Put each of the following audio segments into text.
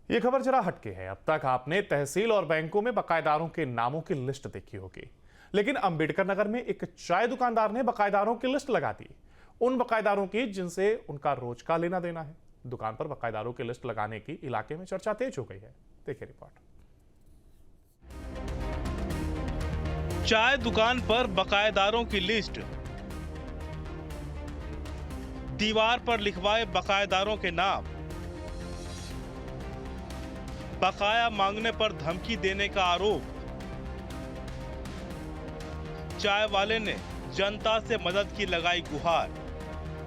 ये खबर जरा हटके है। अब तक आपने तहसील और बैंकों में बकायेदारों के नामों की लिस्ट देखी होगी, लेकिन अंबेडकर नगर में एक चाय दुकानदार ने बकायेदारों की लिस्ट लगा दी। उन बकायेदारों की जिनसे उनका रोज का लेना देना है। दुकान पर बकायेदारों की लिस्ट लगाने की इलाके में चर्चा तेज हो गई है। देखिए रिपोर्ट। चाय दुकान पर बकायेदारों की लिस्ट, दीवार पर लिखवाए बकायेदारों के नाम, बकाया मांगने पर धमकी देने का आरोप, चाय वाले ने जनता से मदद की लगाई गुहार।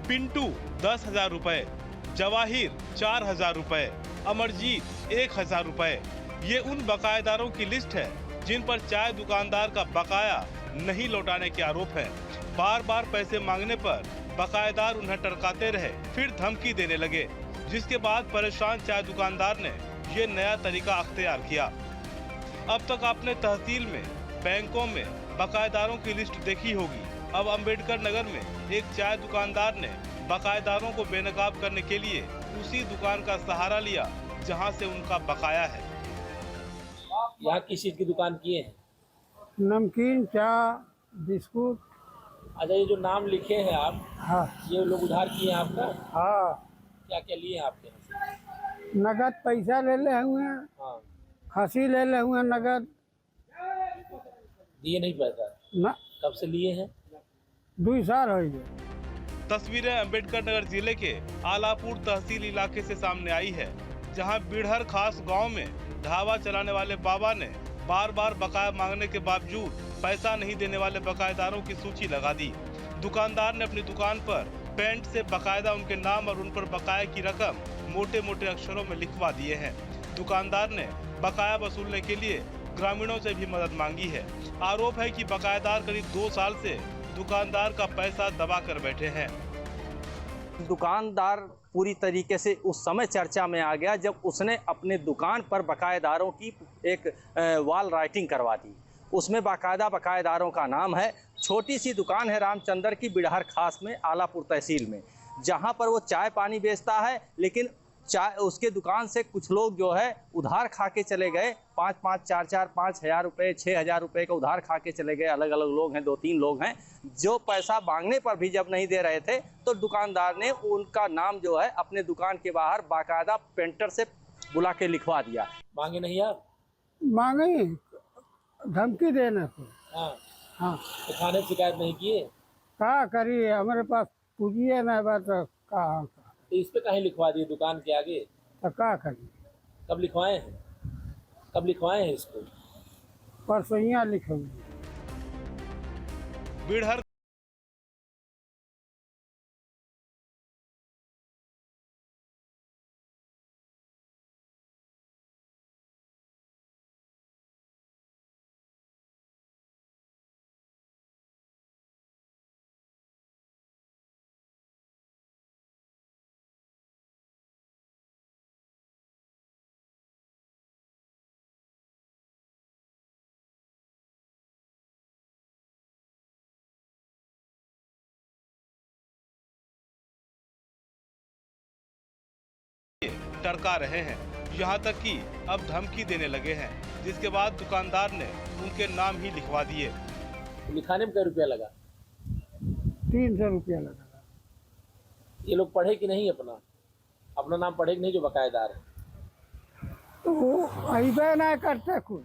पिंटू 10,000 रुपए, जवाहिर 4,000 रुपए, अमरजीत 1,000 रुपए। ये उन बकायेदारों की लिस्ट है जिन पर चाय दुकानदार का बकाया नहीं लौटाने के आरोप है। बार बार पैसे मांगने पर बकायेदार उन्हें टरकाते रहे, फिर धमकी देने लगे, जिसके बाद परेशान चाय दुकानदार ने ये नया तरीका अख्तियार किया। अब तक आपने तहसील में, बैंकों में बकायेदारों की लिस्ट देखी होगी। अब अंबेडकर नगर में एक चाय दुकानदार ने बकायेदारों को बेनकाब करने के लिए उसी दुकान का सहारा लिया जहां से उनका बकाया है। यहाँ किस चीज की दुकान किए हैं? नमकीन, चाय, बिस्कुट। अच्छा, ये जो नाम लिखे हैं आप, हाँ ये लोग उधार किए हैं आपका? हाँ, क्या क्या लिए हैं आपके यहाँ से? नगद पैसा ले ले हुए हैं, हाँ, खसी ले ले हुए हैं, नगद दिए नहीं पैसा? न। कब से लिए हैं? 2 साल हो गए। तस्वीरें अंबेडकर नगर जिले के आलापुर तहसील इलाके से सामने आई है, जहां बिड़हर खास गांव में ढाबा चलाने वाले बाबा ने बार बार बकाया मांगने के बावजूद पैसा नहीं देने वाले बकायेदारों की सूची लगा दी। दुकानदार ने अपनी दुकान पर पेंट से बकायदा उनके नाम और उन पर बकाया की रकम मोटे मोटे अक्षरों में लिखवा दिए हैं। दुकानदार ने बकाया वसूलने के लिए ग्रामीणों से भी मदद मांगी है। आरोप है कि बकायेदार करीब 2 साल से दुकानदार का पैसा दबा कर बैठे हैं। दुकानदार पूरी तरीके से उस समय चर्चा में आ गया जब उसने अपने दुकान पर बकायेदारों की एक वॉल राइटिंग करवा दी। उसमें बाकायदा बकायेदारों का नाम है। छोटी सी दुकान है रामचंद्र की, बिड़हर खास में, आलापुर तहसील में, जहां पर वो चाय पानी बेचता है। लेकिन चाय उसके दुकान से कुछ लोग जो है उधार खा के चले गए। 5-5, 4-4, 5,000 रुपये, 6,000 रुपये का उधार खा के चले गए। अलग अलग लोग हैं, 2-3 लोग हैं जो पैसा मांगने पर भी जब नहीं दे रहे थे तो दुकानदार ने उनका नाम जो है अपने दुकान के बाहर बाकायदा पेंटर से बुला के लिखवा दिया। मांगे नहीं आप? मांगे, धमकी देने को। हाँ हाँ, तो थाने में शिकायत नहीं किए? क्या करिए, हमारे पास पूंजी है ना, बात कहाँ तो इस पे कहीं लिखवा दिए दुकान के आगे? तो क्या करिए। कब लिखवाए हैं? कब लिखवाए हैं इसको? परसों लिखे हुए। बिड़हर टरका रहे हैं, यहाँ तक कि अब धमकी देने लगे हैं, जिसके बाद दुकानदार ने उनके नाम ही लिखवा दिए। तो लिखाने में क्या रुपया लगा? 300 रुपया लगा। ये लोग पढ़े कि नहीं? अपना नाम पढ़े कि नहीं जो बकायेदार है? तो वो अइबे ना करते कुछ।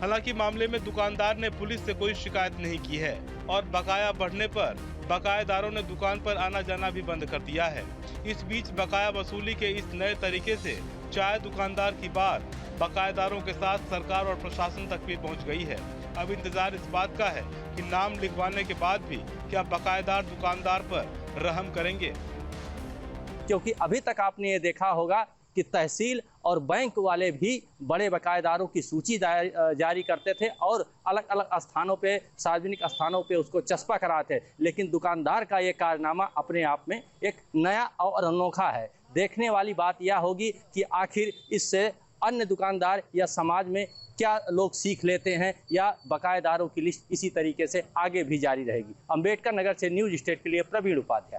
हालांकि मामले में दुकानदार ने पुलिस से कोई शिकायत नहीं की है और बकाया बढ़ने पर बकायेदारों ने दुकान पर आना जाना भी बंद कर दिया है। इस बीच बकाया वसूली के इस नए तरीके से चाय दुकानदार की बात बकायेदारों के साथ सरकार और प्रशासन तक भी पहुंच गई है। अब इंतजार इस बात का है कि नाम लिखवाने के बाद भी क्या बकायेदार दुकानदार पर रहम करेंगे। क्योंकि अभी तक आपने ये देखा होगा कि तहसील और बैंक वाले भी बड़े बकायेदारों की सूची जारी करते थे और अलग अलग स्थानों पे, सार्वजनिक स्थानों पे उसको चस्पा कराते। लेकिन दुकानदार का ये कारनामा अपने आप में एक नया और अनोखा है। देखने वाली बात यह होगी कि आखिर इससे अन्य दुकानदार या समाज में क्या लोग सीख लेते हैं, या बकायेदारों की लिस्ट इसी तरीके से आगे भी जारी रहेगी। अंबेडकर नगर से न्यूज स्टेट के लिए प्रवीण उपाध्याय।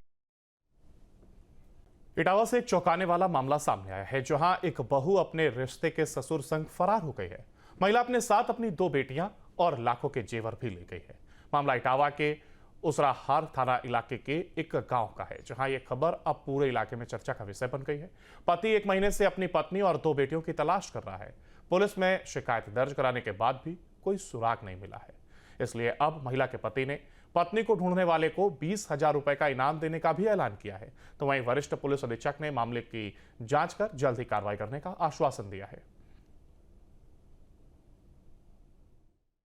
इटावा से एक चौंकाने वाला मामला सामने आया है, जहां एक बहू अपने रिश्ते के ससुर संग फरार हो गई है। महिला अपने साथ अपनी 2 बेटियां और लाखों के जेवर भी ले गई है। मामला इटावा के उसराहार थाना इलाके के एक गांव का है, जहां यह खबर अब पूरे इलाके में चर्चा का विषय बन गई है। पति 1 महीने से अपनी पत्नी और 2 बेटियों की तलाश कर रहा है। पुलिस में शिकायत दर्ज कराने के बाद भी कोई सुराग नहीं मिला है। इसलिए अब महिला के पति ने पत्नी को ढूंढने वाले को 20,000 रुपए का इनाम देने का भी ऐलान किया है। तो वहीं वरिष्ठ पुलिस अधीक्षक ने मामले की जांच कर जल्द ही कार्रवाई करने का आश्वासन दिया है।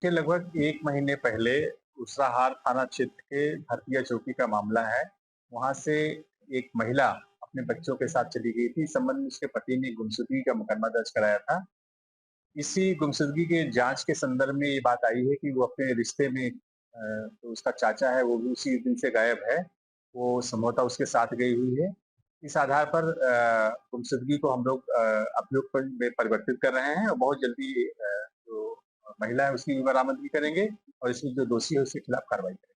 लगभग 1 महीने पहले उसराहार थाना क्षेत्र के भरतिया चौकी का मामला है। वहां से एक महिला अपने बच्चों के साथ चली गई थी। इस संबंध में उसके पति ने गुमशुदगी का मुकदमा दर्ज कराया था। इसी गुमशुदगी के जांच के संदर्भ में ये बात आई है कि वो अपने रिश्ते में तो उसका चाचा है, वो भी उसी दिन से गायब है। वो संभवतः उसके साथ गई हुई है। इस आधार पर गुमशुदगी को हम लोग अभियोग में परिवर्तित कर रहे हैं और बहुत जल्दी जो महिला है उसकी भी बरामदगी करेंगे और इसमें जो दोषी है उसके खिलाफ कार्रवाई करेंगे।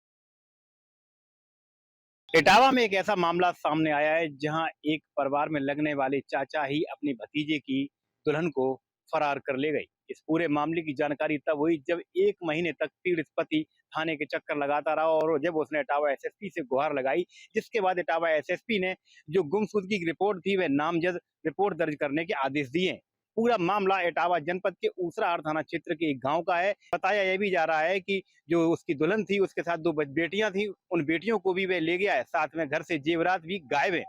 इटावा में एक ऐसा मामला सामने आया है जहां एक परिवार में लगने वाले चाचा ही अपनी भतीजे की दुल्हन को फरार कर ले गई। इस पूरे मामले की जानकारी तब हुई जब 1 महीने तक पीड़ित पति थाने के चक्कर लगाता रहा और जब उसने इटावा एसएसपी से गुहार लगाई, जिसके बाद इटावा एसएसपी ने जो गुमशुदगी की रिपोर्ट थी वह नामजद रिपोर्ट दर्ज करने के आदेश दिए। पूरा मामला इटावा जनपद के उसराहार थाना क्षेत्र के एक गांव का है। बताया यह भी जा रहा है कि जो उसकी दुल्हन थी उसके साथ 2 बेटियां थी, उन बेटियों को भी वह ले गया है। साथ में घर से जेवरात भी गायब है।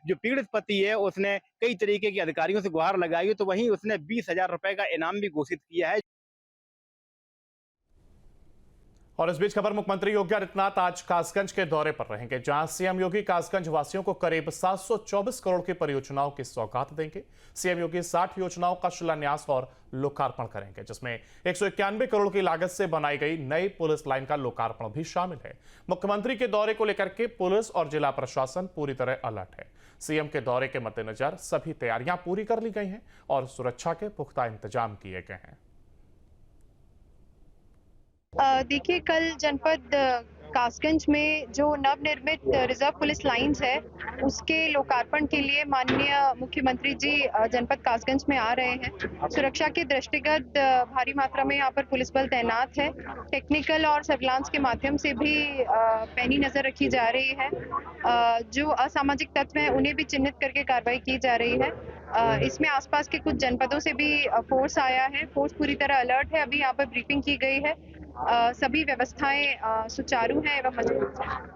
जो पीड़ित पति है उसने कई तरीके के अधिकारियों से गुहार लगाई है, तो वहीं उसने 20,000 रुपए का इनाम भी घोषित किया है। और इस बीच खबर मुख्यमंत्री योगी आदित्यनाथ आज कासगंज के दौरे पर रहेंगे, जहां सीएम योगी कासगंज वासियों को करीब 724 करोड़ की परियोजनाओं की सौगात देंगे। सीएम योगी 60 योजनाओं का शिलान्यास और लोकार्पण करेंगे, जिसमें 191 करोड़ की लागत से बनाई गई नई पुलिस लाइन का लोकार्पण भी शामिल है। मुख्यमंत्री के दौरे को लेकर के पुलिस और जिला प्रशासन पूरी तरह अलर्ट है। सीएम के दौरे के मद्देनजर सभी तैयारियां पूरी कर ली गई हैं और सुरक्षा के पुख्ता इंतजाम किए गए हैं। देखिए, कल जनपद कासगंज में जो नवनिर्मित रिजर्व पुलिस लाइंस है उसके लोकार्पण के लिए माननीय मुख्यमंत्री जी जनपद कासगंज में आ रहे हैं। सुरक्षा के दृष्टिगत भारी मात्रा में यहाँ पर पुलिस बल तैनात है। टेक्निकल और सर्विलांस के माध्यम से भी पैनी नजर रखी जा रही है। जो असामाजिक तत्व हैं उन्हें भी चिन्हित करके कार्रवाई की जा रही है। इसमें आसपास के कुछ जनपदों से भी फोर्स आया है। फोर्स पूरी तरह अलर्ट है। अभी यहाँ पर ब्रीफिंग की गई है। सभी व्यवस्थाएं सुचारू हैं एवं मजबूत हैं।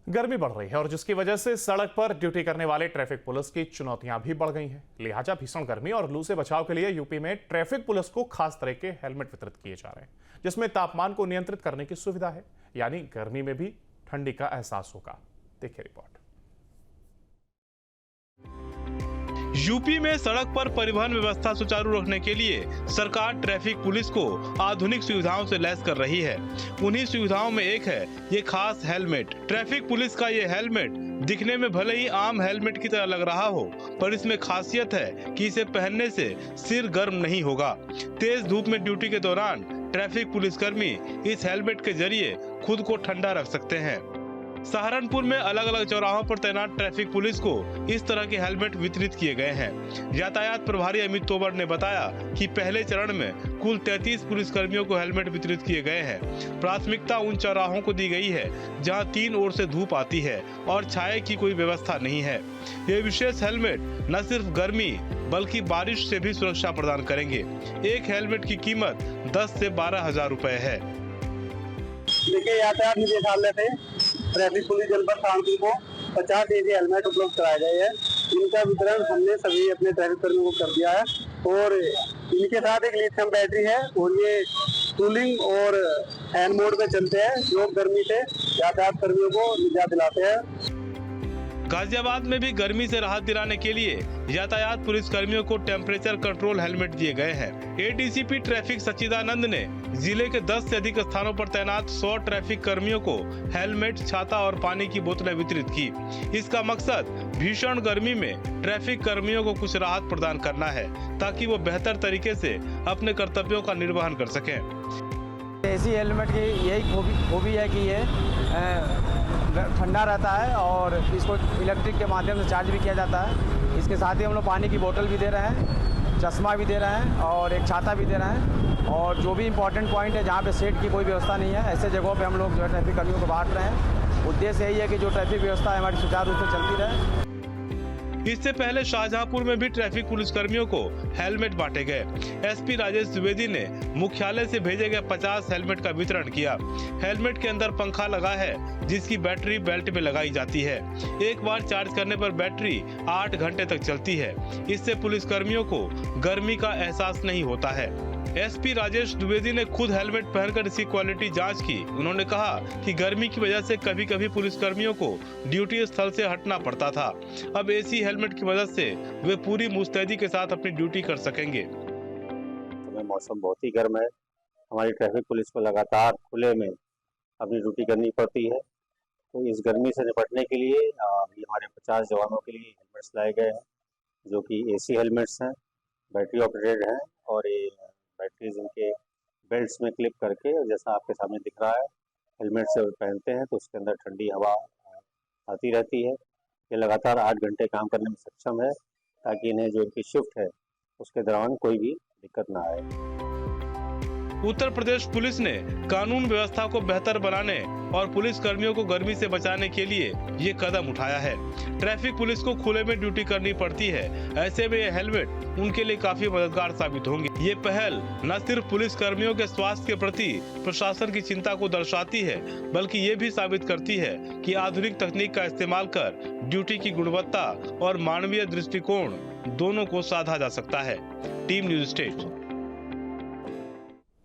गर्मी बढ़ रही है और जिसकी वजह से सड़क पर ड्यूटी करने वाले ट्रैफिक पुलिस की चुनौतियां भी बढ़ गई हैं। लिहाजा भीषण गर्मी और लू से बचाव के लिए यूपी में ट्रैफिक पुलिस को खास तरह के हेलमेट वितरित किए जा रहे हैं, जिसमें तापमान को नियंत्रित करने की सुविधा है, यानी गर्मी में भी ठंडी का एहसास होगा। देखिए रिपोर्ट। यूपी में सड़क पर परिवहन व्यवस्था सुचारू रखने के लिए सरकार ट्रैफिक पुलिस को आधुनिक सुविधाओं से लैस कर रही है। उन्हीं सुविधाओं में एक है ये खास हेलमेट। ट्रैफिक पुलिस का ये हेलमेट दिखने में भले ही आम हेलमेट की तरह लग रहा हो, पर इसमें खासियत है कि इसे पहनने से सिर गर्म नहीं होगा। तेज धूप में ड्यूटी के दौरान ट्रैफिक पुलिसकर्मी इस हेलमेट के जरिए खुद को ठंडा रख सकते हैं। सहारनपुर में अलग अलग चौराहों पर तैनात ट्रैफिक पुलिस को इस तरह के हेलमेट वितरित किए गए हैं। यातायात प्रभारी अमित तोमर ने बताया कि पहले चरण में कुल 33 पुलिसकर्मियों को हेलमेट वितरित किए गए हैं। प्राथमिकता उन चौराहों को दी गई है जहां 3 ओर से धूप आती है और छाये की कोई व्यवस्था नहीं है। ये विशेष हेलमेट न सिर्फ गर्मी बल्कि बारिश से भी सुरक्षा प्रदान करेंगे। एक हेलमेट की कीमत 10 से 12,000 रुपए है। देखिए, यातायात निदेशालय से ट्रैफिक पुलिस जनपद सहारनपुर को 50 ऐसे हेलमेट उपलब्ध कराए गए हैं। इनका वितरण हमने सभी अपने ट्रैफिक कर्मियों को कर दिया है और इनके साथ एक लिथियम बैटरी है और ये कूलिंग और हैंड मोड पे चलते हैं, जो गर्मी से यातायात कर्मियों को निजात दिलाते हैं। गाजियाबाद में भी गर्मी से राहत दिलाने के लिए यातायात पुलिस कर्मियों को टेम्परेचर कंट्रोल हेलमेट दिए गए हैं। एडीसीपी ट्रैफिक सच्चिदानंद ने जिले के 10 से अधिक स्थानों पर तैनात 100 ट्रैफिक कर्मियों को हेलमेट, छाता और पानी की बोतलें वितरित की। इसका मकसद भीषण गर्मी में ट्रैफिक कर्मियों को कुछ राहत प्रदान करना है, ताकि वो बेहतर तरीके से अपने कर्तव्यों का निर्वहन कर सकें। ऐसी हेलमेट की यही खूबी है कि ये ठंडा रहता है और इसको इलेक्ट्रिक के माध्यम से चार्ज भी किया जाता है। इसके साथ ही हम लोग पानी की बोतल भी दे रहे हैं, चश्मा भी दे रहे हैं और एक छाता भी दे रहे हैं। और जो भी इम्पोर्टेंट पॉइंट है जहाँ पे शेड की कोई व्यवस्था नहीं है, ऐसे जगहों पे हम लोग जो है ट्रैफिक कर्मियों को बांट रहे हैं। उद्देश्य यही है कि जो ट्रैफिक व्यवस्था है हमारी सुचारू रूप से चलती रहे। इससे पहले शाहजहांपुर में भी ट्रैफिक पुलिस कर्मियों को हेलमेट बांटे गए। एसपी राजेश द्विवेदी ने मुख्यालय से भेजे गए 50 हेलमेट का वितरण किया। हेलमेट के अंदर पंखा लगा है जिसकी बैटरी बेल्ट में लगाई जाती है। एक बार चार्ज करने पर बैटरी 8 घंटे तक चलती है। इससे पुलिस कर्मियों को गर्मी का एहसास नहीं होता है। एसपी राजेश द्विवेदी ने खुद हेलमेट पहनकर इसकी क्वालिटी जांच की। उन्होंने कहा कि गर्मी की वजह से कभी कभी पुलिस कर्मियों को ड्यूटी स्थल से हटना पड़ता था। अब एसी हेलमेट की मदद से वे पूरी मुस्तैदी के साथ अपनी ड्यूटी कर सकेंगे। मौसम बहुत ही गर्म है, हमारी ट्रैफिक पुलिस को लगातार खुले में अपनी ड्यूटी करनी पड़ती है। तो इस गर्मी से निपटने के लिए अभी हमारे 50 जवानों के लिए हेलमेट्स लाए गए हैं, जो कि एसी हेलमेट्स हैं, बैटरी ऑपरेटेड हैं और ये बैटरीज इनके बेल्ट्स में क्लिप करके, जैसा आपके सामने दिख रहा है, हेलमेट से पहनते हैं तो उसके अंदर ठंडी हवा आती रहती है। ये लगातार 8 घंटे काम करने में सक्षम है ताकि इन्हें जो इनकी शिफ्ट है उसके दौरान कोई भी दिक्कत ना आए। उत्तर प्रदेश पुलिस ने कानून व्यवस्था को बेहतर बनाने और पुलिस कर्मियों को गर्मी से बचाने के लिए ये कदम उठाया है। ट्रैफिक पुलिस को खुले में ड्यूटी करनी पड़ती है, ऐसे में ये हेलमेट उनके लिए काफी मददगार साबित होंगे। ये पहल न सिर्फ पुलिस कर्मियों के स्वास्थ्य के प्रति प्रशासन की चिंता को दर्शाती है, बल्कि ये भी साबित करती है कि आधुनिक तकनीक का इस्तेमाल कर ड्यूटी की गुणवत्ता और मानवीय दृष्टिकोण दोनों को साधा जा सकता है। Team news state.